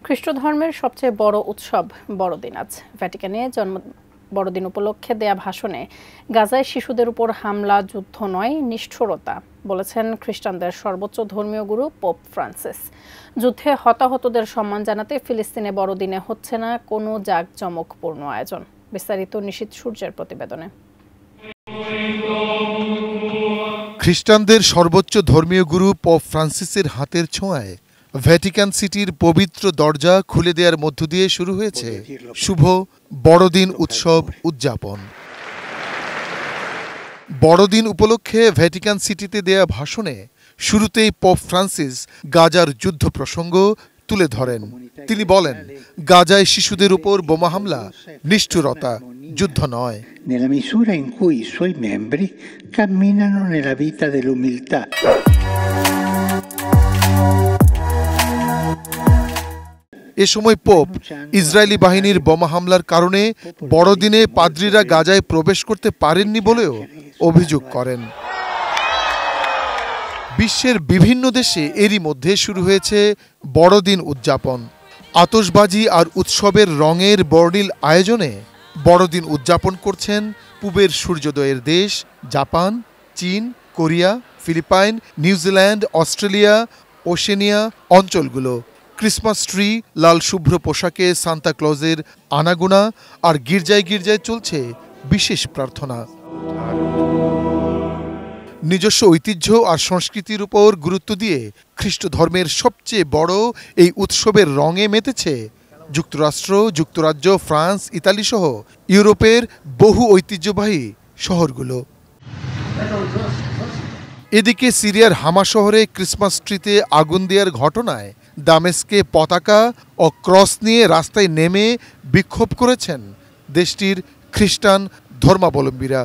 খ্রিস্ট ধর্মের সবচেয়ে বড় উৎসব বড়দিন আজ ভ্যাটিকানে বড়দিন উপলক্ষে দেয়া ভাষণে গাজায় শিশুদের উপর হামলা যুদ্ধ নয়, নিষ্ঠুরতা বলেছেন খ্রিস্টানদের সর্বোচ্চ ধর্মীয় গুরু পোপ ফ্রান্সিস। যুদ্ধে হতাহতদের সম্মান জানাতে ফিলিস্তিনে বড়দিনে হচ্ছে না কোনো জাঁকজমকপূর্ণ আয়োজন। বিস্তারিত নিশীথ সূর্যের প্রতিবেদনে। খ্রিস্টানদের সর্বোচ্চ ধর্মীয় গুরু পোপ ফ্রান্সিসের হাতের ছোঁয়ায় ভ্যাটিকান সিটির পবিত্র দরজা খুলে দেওয়ার মধ্য দিয়ে শুরু হয়েছে শুভ বড়দিন উৎসব উদযাপন। বড়দিন উপলক্ষে ভ্যাটিকান সিটিতে দেয়া ভাষণে শুরুতেই পোপ ফ্রান্সিস গাজার যুদ্ধ প্রসঙ্গ তুলে ধরেন। তিনি বলেন, গাজায় শিশুদের উপর বোমা হামলা নিষ্ঠুরতা, যুদ্ধ নয়। Nella misura in cui i suoi membri camminano nella vita dell'umiltà. এ সময় পোপ ইসরায়েলি বাহিনীর বোমা হামলার কারণে বড়দিনে পাদ্রীরা গাজায় প্রবেশ করতে পারেননি বলেও অভিযোগ করেন। বিশ্বের বিভিন্ন দেশে এরই মধ্যে শুরু হয়েছে বড়দিন উদযাপন। আতশবাজি আর উৎসবের রঙের বর্ণিল আয়োজনে বড়দিন উদযাপন করছেন পূবের সূর্যোদয়ের দেশ জাপান, চীন, Korea, Philippine, New Zealand, Australia, Oceania অঞ্চলগুলো। ক্রিসমাস ট্রি, লাল শুভ্র পোশাকে সান্তা ক্লজের আনাগোনা আর গির্জায় গির্জায় চলছে বিশেষ প্রার্থনা। নিজস্ব ঐতিহ্য আর সংস্কৃতির উপর গুরুত্ব দিয়ে খ্রিস্ট ধর্মের সবচেয়ে বড় এই উৎসবের রঙে মেতেছে যুক্তরাষ্ট্র, যুক্তরাজ্য, ফ্রান্স, ইতালি সহ ইউরোপের বহু ঐতিহ্যবাহী শহরগুলো। এদিকে সিরিয়ার হামা শহরে ক্রিসমাস ট্রিতে আগুন দেওয়ার ঘটনায় দামেস্কে পতাকা ও ক্রস নিয়ে রাস্তায় নেমে বিক্ষোভ করেছেন দেশটির খ্রিস্টান ধর্মাবলম্বীরা।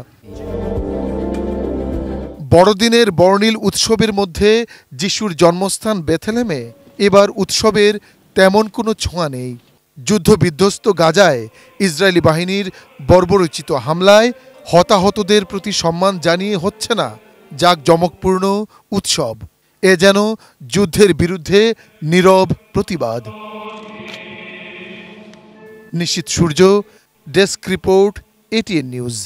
বড়দিনের বর্ণিল উৎসবের মধ্যে যিশুর জন্মস্থান বেথলেহেমে এবার উৎসবের তেমন কোনো ছোঁয়া নেই। যুদ্ধবিধ্বস্ত গাজায় ইসরায়েলি বাহিনীর বর্বরোচিত হামলায় হতাহতদের প্রতি সম্মান জানিয়ে হচ্ছে না জাঁকজমকপূর্ণ উৎসব। এ যেন যুদ্ধের বিরুদ্ধে নীরব প্রতিবাদ। নিশীথ সূর্য, ডেস্ক রিপোর্ট, এটিএন নিউজ।